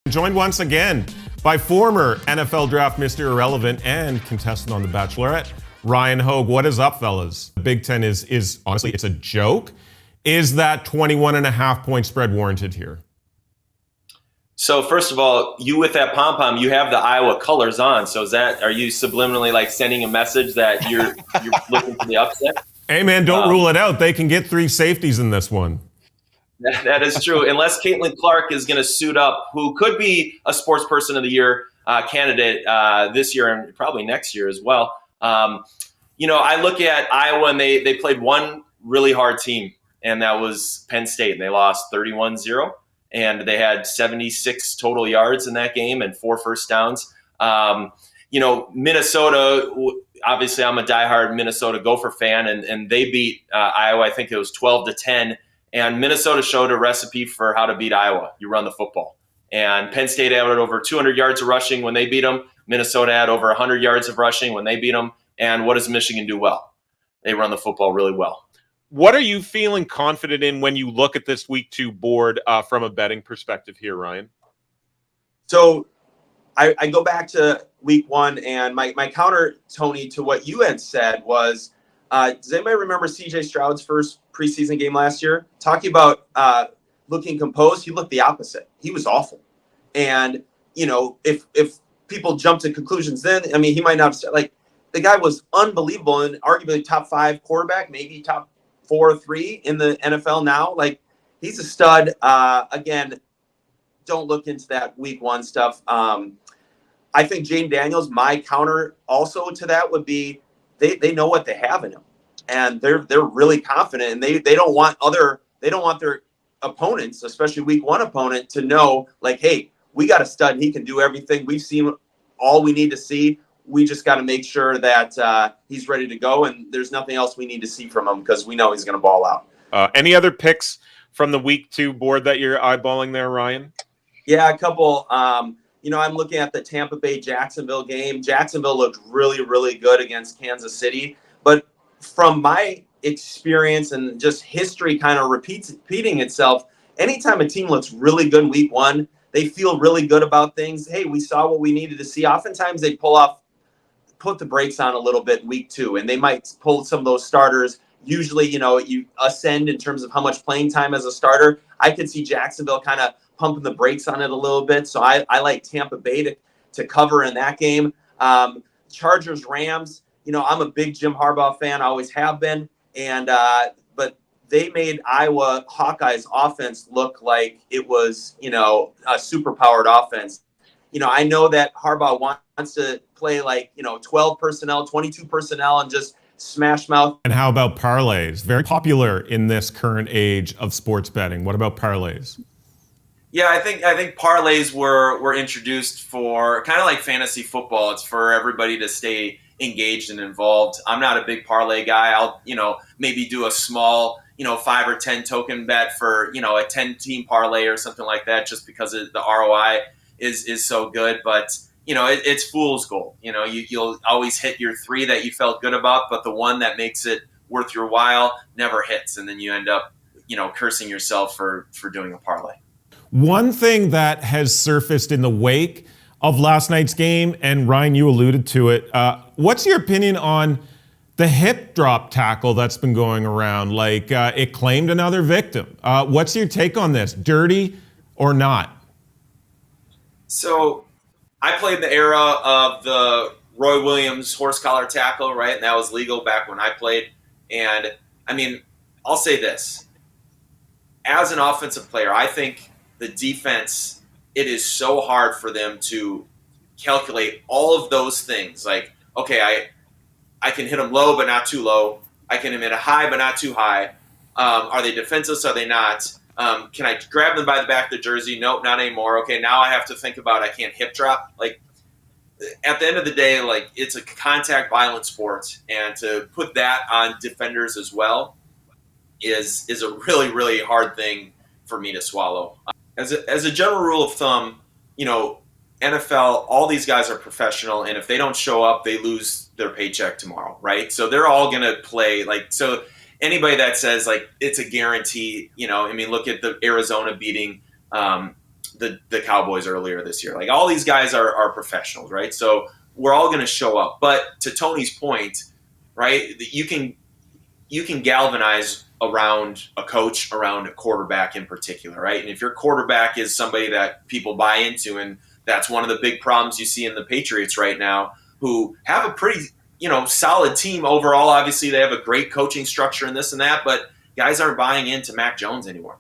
Joined once again by former NFL Draft Mr. Irrelevant and contestant on The Bachelorette, Ryan Hoag. What is up, fellas? The Big Ten is honestly, it's a joke. Is that 21.5 point spread warranted here? So first of all, you with that pom-pom, you have the Iowa colors on. So are you subliminally like sending a message that you're looking for the upset? Hey man, don't rule it out. They can get 3 safeties in this one. That is true. Unless Caitlin Clark is going to suit up, who could be a Sports Person of the Year candidate this year and probably next year as well. I look at Iowa and they played one really hard team, and that was Penn State. And they lost 31-0, and they had 76 total yards in that game and 4 first downs. Minnesota, obviously I'm a diehard Minnesota Gopher fan, and they beat Iowa. I think it was 12-10. And Minnesota showed a recipe for how to beat Iowa. You run the football. And Penn State had over 200 yards of rushing when they beat them. Minnesota had over 100 yards of rushing when they beat them. And what does Michigan do well? They run the football really well. What are you feeling confident in when you look at this week 2 board from a betting perspective here, Ryan? So I go back to week 1, and my counter, Tony, to what you had said was, does anybody remember C.J. Stroud's first preseason game last year? Talking about looking composed, he looked the opposite. He was awful. And, if people jump to conclusions then, he might not have, the guy was unbelievable and arguably top 5 quarterback, maybe top 4 or 3 in the NFL now. He's a stud. Again, don't look into that week 1 stuff. I think Jane Daniels, my counter also to that would be, they know what they have in him, and they're really confident, and they don't want their opponents, especially week 1 opponent, to know hey, we got a stud and he can do everything. We've seen all we need to see. We just got to make sure that he's ready to go, and there's nothing else we need to see from him because we know he's going to ball out. Any other picks from the week 2 board that you're eyeballing there, Ryan? Yeah, a couple. I'm looking at the Tampa Bay Jacksonville game. Jacksonville looked really, really good against Kansas City. But from my experience and just history kind of repeating itself, anytime a team looks really good in week 1, they feel really good about things. Hey, we saw what we needed to see. Oftentimes they put the brakes on a little bit in week 2, and they might pull some of those starters. Usually, you ascend in terms of how much playing time as a starter. I could see Jacksonville kind of pumping the brakes on it a little bit. So I like Tampa Bay to cover in that game. Chargers, Rams, I'm a big Jim Harbaugh fan. I always have been. And but they made Iowa Hawkeyes offense look like it was, a super powered offense. I know that Harbaugh wants to play 12 personnel, 22 personnel, and just smash mouth. And how about parlays? Very popular in this current age of sports betting. What about parlays? Yeah, I think parlays were introduced for kind of like fantasy football. It's for everybody to stay engaged and involved. I'm not a big parlay guy. I'll, maybe do a small, 5 or 10 token bet for, a 10-team parlay or something like that, just because the ROI is so good. But, it's fool's gold. You'll always hit your 3 that you felt good about, but the one that makes it worth your while never hits. And then you end up, cursing yourself for doing a parlay. One thing that has surfaced in the wake of last night's game, and Ryan, you alluded to it, what's your opinion on the hip drop tackle that's been going around? It claimed another victim. What's your take on this? Dirty or not? So I played the era of the Roy Williams horse collar tackle, right? And that was legal back when I played. And, I'll say this. As an offensive player, I think the defense, it is so hard for them to calculate all of those things. Okay, I can hit them low, but not too low. I can hit them high, but not too high. Are they defenseless? Are they not? Can I grab them by the back of the jersey? Nope, not anymore. Okay, now I have to think about I can't hip drop. At the end of the day, it's a contact violent sport, and to put that on defenders as well is a really, really hard thing for me to swallow. As a general rule of thumb, NFL, all these guys are professional, and if they don't show up, they lose their paycheck tomorrow, right? So they're all going to play. So anybody that says, it's a guarantee, look at the Arizona beating the Cowboys earlier this year. Like, all these guys are professionals, right? So we're all going to show up. But to Tony's point, right, you can galvanize around a coach, around a quarterback in particular, right? And if your quarterback is somebody that people buy into, and that's one of the big problems you see in the Patriots right now, who have a pretty, solid team overall. Obviously, they have a great coaching structure and this and that, but guys aren't buying into Mac Jones anymore.